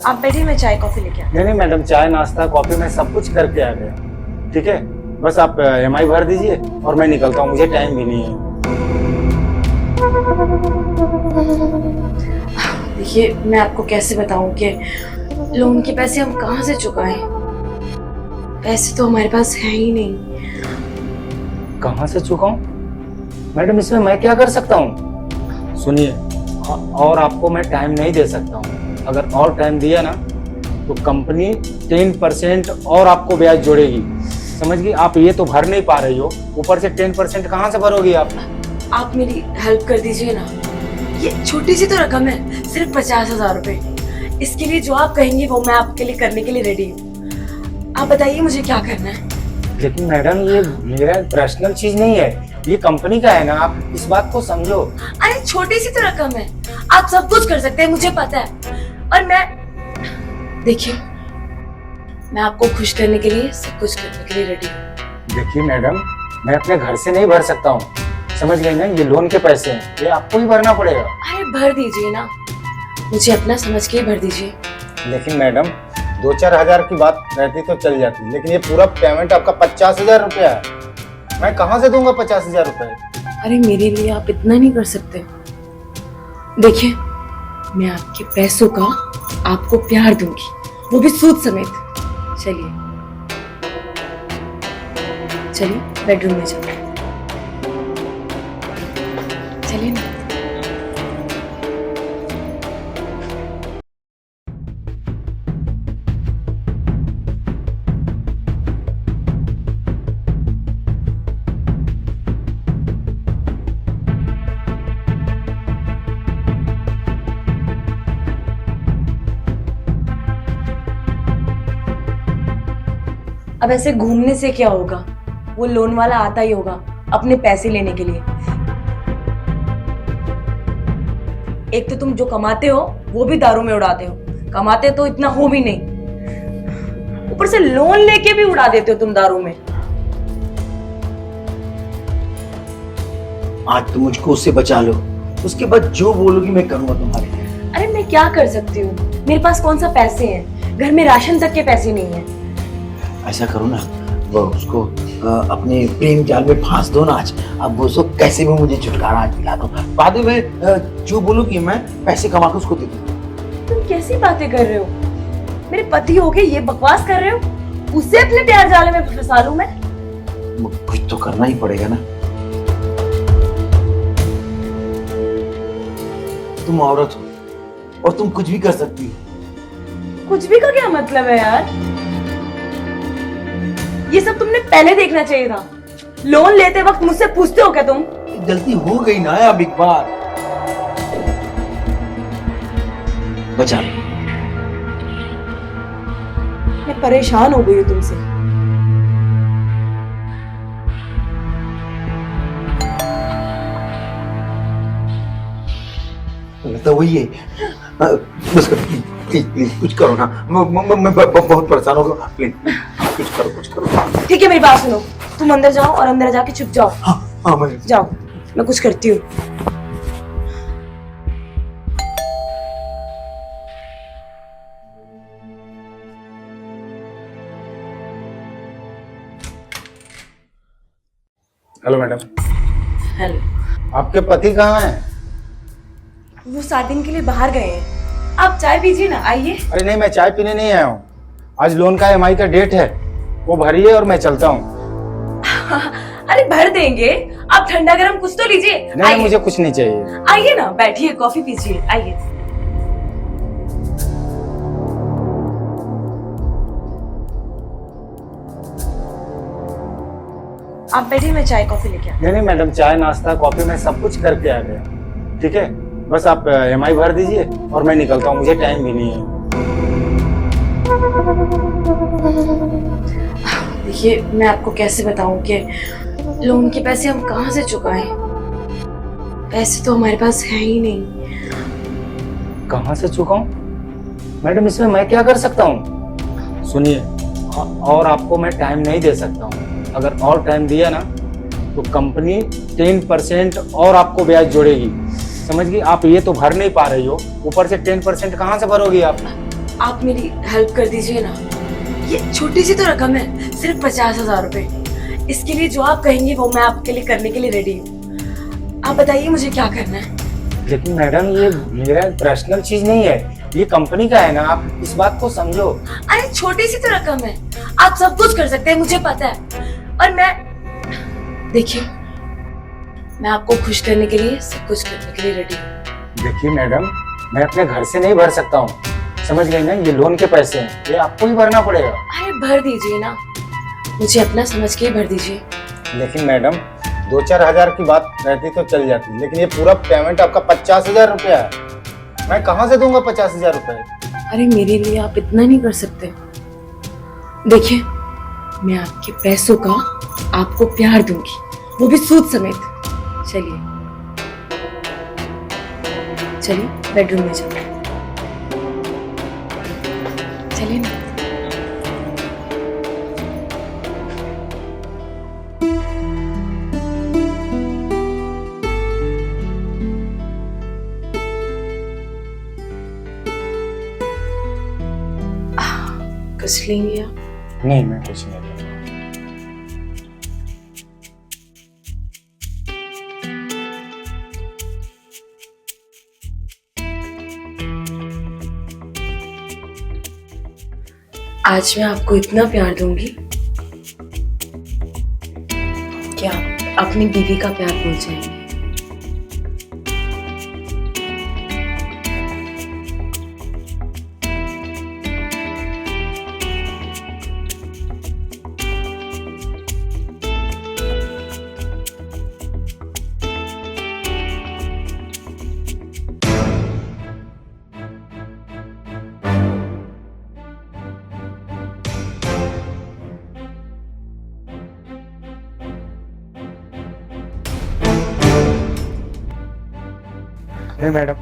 आप बैठिए, मैं चाय कॉफी लेके आती नहीं नहीं मैडम, चाय नाश्ता कॉफी में सब कुछ करके आ गया। ठीक है, बस आप EMI भर दीजिए और मैं निकलता हूँ, मुझे टाइम भी नहीं है। हूँ। देखिए, मैं आपको कैसे बताऊं कि लोन के पैसे हम कहाँ से चुकाएं। पैसे तो हमारे पास है ही नहीं। कहाँ से चुकाऊं? मैडम इसमें मैं क्या कर सकता हूँ? सुनिए, और आपको मैं टाइम नहीं दे सकता हूँ। अगर और टाइम दिया ना तो कंपनी 10% और आपको ब्याज जोड़ेगी। समझ गई? आप ये तो भर नहीं पा रही हो, ऊपर से 10% कहाँ से भरोगी आप? आप मेरी हेल्प कर दीजिए ना। ये छोटी सी तो रकम है, सिर्फ 50,000 रुपए। इसके लिए जो आप कहेंगी वो मैं आपके लिए करने के लिए रेडी हूँ। आप बताइए मुझे क्या करना है। लेकिन मैडम ये मेरा पर्सनल चीज नहीं है, ये कंपनी का है ना, आप इस बात को समझो। अरे छोटी सी तो रकम है, आप सब कुछ कर सकते हैं, मुझे पता है। और मैं देखिए, मैं आपको खुश करने के लिए सब कुछ करने के लिए रेडी हूँ। देखिए मैडम, मैं अपने घर से नहीं भर सकता हूँ, समझ गई ना? ये लोन के पैसे हैं, ये आपको ही भरना पड़ेगा। अरे भर दीजिए ना, मुझे अपना समझ के ही भर दीजिए। लेकिन मैडम 2-4 हजार की बात रहती तो चल जाती, लेकिन ये पूरा पेमेंट आपका 50,000 रुपया है। मैं कहाँ से दूंगा 50,000 रुपए? अरे मेरे लिए आप इतना नहीं कर सकते। देखिए, मैं आपके पैसों का आपको प्यार दूंगी, वो भी सूद समेत। चलिए चलिए बेडरूम में चलिए। चलिए ना। अब ऐसे घूमने से क्या होगा? वो लोन वाला आता ही होगा अपने पैसे लेने के लिए। एक तो तुम जो कमाते हो वो भी दारू में उड़ाते हो, कमाते तो इतना हो भी नहीं, ऊपर से लोन लेके भी उड़ा देते हो तुम दारू में। आज तुम मुझको उससे बचा लो, उसके बाद जो बोलोगी मैं करूंगा तुम्हारे लिए। अरे मैं क्या कर सकती हूँ, मेरे पास कौन सा पैसे हैं, घर में राशन तक के पैसे नहीं है। ऐसा करो ना, वो उसको अपने प्रेम जाल में फांस दो ना आज। अब वो सब कैसे भी मुझे छुटकारा आज दिला दो, बाद में जो बोलोगी मैं पैसे कमा के उसको दे दूंगा। तुम कैसी बातें कर रहे हो? मेरे पति हो के ये बकवास कर रहे हो? उसे अपने प्यार जाले में फंसा लूं मैं? कुछ तो करना ही पड़ेगा ना। तुम औरत हो और तुम कुछ भी कर सकती हो। कुछ भी का क्या मतलब है यार? ये सब तुमने पहले देखना चाहिए था। लोन लेते वक्त मुझसे पूछते हो क्या तुम? गलती हो गई ना अब एक बार, बचा लो। मैं परेशान हो गई हूँ तुमसे। तो वही है, बस करो प्लीज प्लीज कुछ करो ना। मैं बहुत परेशान हो गया, प्लीज कुछ करो। ठीक है, मेरी बात सुनो, तुम अंदर जाओ और अंदर जाके छुप जाओ। हाँ मैं जाओ, मैं कुछ करती हूँ। Hello madam. हेलो। आपके पति कहाँ हैं? वो 7 दिन के लिए बाहर गए हैं। आप चाय पीजिए ना, आइए। अरे नहीं, मैं चाय पीने नहीं आया हूँ, आज लोन का EMI का डेट है, वो भरिए और मैं चलता हूँ। अरे भर देंगे, आप ठंडा गरम कुछ तो लीजिए। नहीं मुझे कुछ नहीं चाहिए। आइए ना, बैठिए, कॉफी पीजिए, आइए। आप बैठिए, मैं चाय कॉफी लेके आती नहीं नहीं मैडम, चाय नाश्ता कॉफी में सब कुछ करके आ गया। ठीक है, बस आप EMI भर दीजिए और मैं निकलता हूँ, मुझे टाइम भी नहीं है। देखिए, मैं आपको कैसे बताऊं कि लोन के पैसे हम कहाँ से चुकाएं। पैसे तो हमारे पास है ही नहीं। कहाँ से चुकाऊं? मैडम इसमें मैं क्या कर सकता हूँ? सुनिए, और आपको मैं टाइम नहीं दे सकता हूँ। अगर और टाइम दिया ना तो कंपनी 10% और आपको ब्याज जोड़ेगी। समझ गई? आप ये तो भर नहीं पा रही हो, ऊपर से 10% कहाँ से भरोगी आप? आप मेरी हेल्प कर दीजिए ना। ये छोटी सी तो रकम है, सिर्फ 50,000 रुपए। इसके लिए जो आप कहेंगे वो मैं आपके लिए करने के लिए रेडी हूँ। आप बताइए मुझे क्या करना है। लेकिन मैडम ये मेरा पर्सनल चीज नहीं है, ये कंपनी का है ना, आप इस बात को समझो। अरे छोटी सी तो रकम है, आप सब कुछ कर सकते हैं, मुझे पता है। और मैं देखिए, मैं आपको खुश करने के लिए सब कुछ करने के लिए रेडी हूँ। देखिए मैडम, मैं अपने घर से नहीं भर सकता हूँ, समझ गई ना? ये लोन के पैसे हैं, ये आपको ही भरना पड़ेगा। अरे भर दीजिए ना, मुझे अपना समझ के ही भर दीजिए। लेकिन मैडम 2-4 हजार की बात रहती तो चल जाती, लेकिन ये पूरा पेमेंट आपका 50,000 रुपया है। मैं कहाँ से दूंगा 50,000 रुपए? अरे मेरे लिए आप इतना नहीं कर सकते। देखिए, मैं आपके पैसों का आपको प्यार दूंगी, वो भी सूद समेत। चलिए चलिए बेडरूम में चलते हैं। चलिए ना। कुछ लेंगे आप? नहीं, मैं कुछ नहीं लूंगा। आज मैं आपको इतना प्यार दूंगी कि आप अपनी बीवी का प्यार भूल जाएंगे। नहीं मैडम,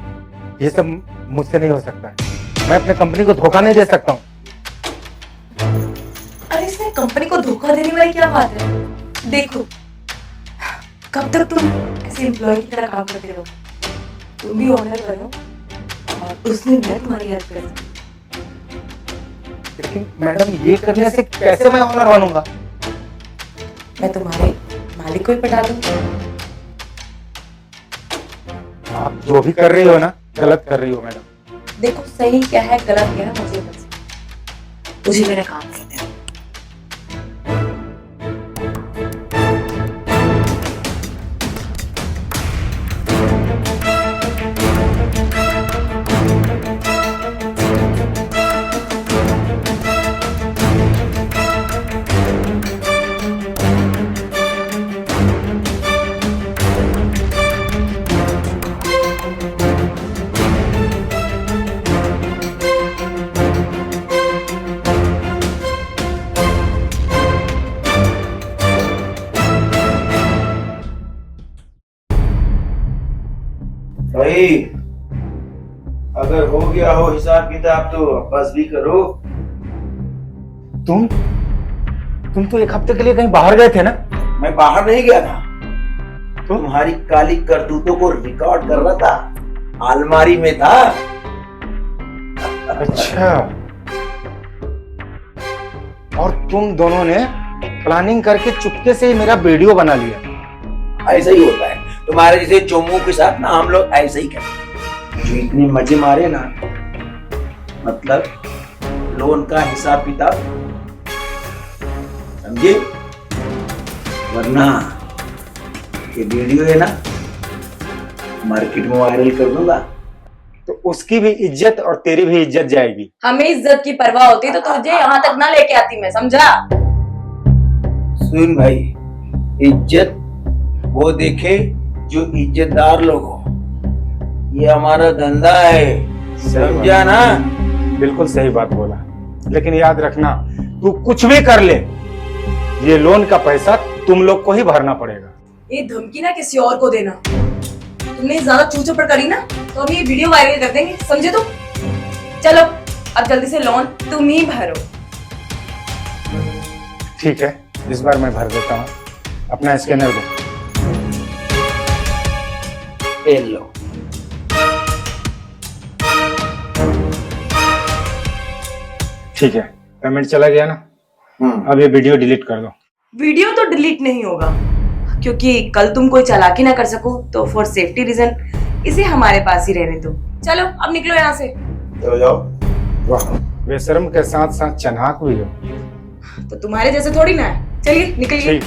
ये सब मुझसे नहीं हो सकता है। मैं अपने कंपनी को धोखा नहीं दे सकता हूँ। अरे इसमें कंपनी को धोखा देने वाली क्या बात है? देखो, कब तक तुम ऐसे एम्प्लॉय की तरह काम करते रहो? तुम भी ऑनर करो और उस दिन मैं तुम्हारी हेल्प करूँ। लेकिन मैडम, ये करने से कैसे मैं ऑनर बनूंगा? मैं तुम्हारे मालिक को ही पटा दूंगी। आप जो भी कर रही हो ना, गलत कर रही हो मैडम। देखो, सही क्या है गलत क्या है मुझे पता, मुझे मेरा काम करने दो। भाई, अगर हो गया हो हिसाब किताब तो बस भी करो। तुम तो एक हफ्ते के लिए कहीं बाहर गए थे ना? मैं बाहर नहीं गया था, तुम्हारी काली करतूतों को रिकॉर्ड कर रहा था, अलमारी में था। अच्छा, और तुम दोनों ने प्लानिंग करके चुपके से मेरा वीडियो बना लिया। ऐसा ही होता है, तुम्हारे जैसे चोमू के साथ ना हम लोग ऐसे ही करते, जो इतने मजे मारे ना, मतलब लोन का हिसाब किताब, समझे? वरना ये वीडियो है ना, मार्केट में वायरल कर दूंगा तो उसकी भी इज्जत और तेरी भी इज्जत जाएगी। हमें इज्जत की परवाह होती तो तुझे यहाँ तक ना लेके आती मैं, समझा? सुन भाई, इज्जत वो देखे जो इज्जतदार लोग हो, ये हमारा धंधा है, समझा ना? बिल्कुल सही बात बोला, लेकिन याद रखना, तू कुछ भी कर ले, ये लोन का पैसा तुम लोग को ही भरना पड़ेगा। ये धमकी ना किसी और को देना। तुमने ज्यादा चूचोपड़ करी ना तो हम ये वीडियो वायरल कर देंगे, समझे तुम? चलो अब जल्दी से लोन तुम ही भरो। ठीक है, इस बार मैं भर देता हूँ, अपना स्कैनर दो। ये लो। ठीक है, पेमेंट चला गया ना, अब ये वीडियो डिलीट कर दो। वीडियो तो डिलीट नहीं होगा, क्योंकि कल तुम कोई चालाकी ना कर सको, तो फॉर सेफ्टी रीजन इसे हमारे पास ही रहने दो। चलो अब निकलो यहाँ से। चलो जाओ। वाह, बेशर्म के साथ साथ चन्हाक भी हो। तो तुम्हारे जैसे थोड़ी ना है। चलिए निकलिए। ठीक।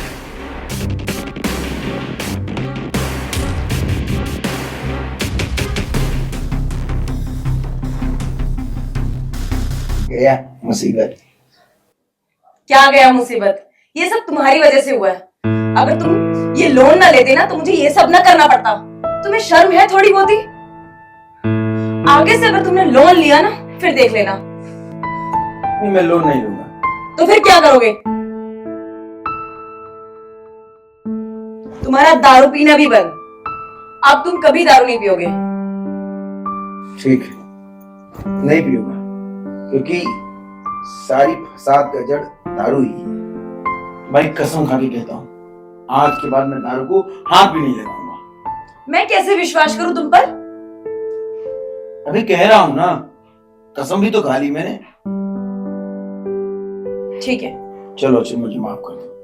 गया मुसीबत। क्या गया मुसीबत? ये सब तुम्हारी वजह से हुआ है। अगर तुम ये लोन ना लेते ना तो मुझे ये सब ना करना पड़ता। तुम्हें शर्म है थोड़ी बहुत ही? आगे से अगर तुमने लोन लिया ना फिर देख लेना। नहीं, मैं लोन नहीं लूंगा। तो फिर क्या करोगे? तुम्हारा दारू पीना भी बंद। अब तुम कभी दारू नहीं पियोगे। ठीक है, नहीं पीऊंगा, क्योंकि सारी फसाद का जड़ दारू ही है। भाई कसम खा के कहता हूँ, आज के बाद मैं दारू को हाथ भी नहीं लगाऊंगा। मैं कैसे विश्वास करूं तुम पर? अभी कह रहा हूं ना, कसम भी तो खा ली मैंने। ठीक है, चलो अच्छा, मुझे माफ कर दो।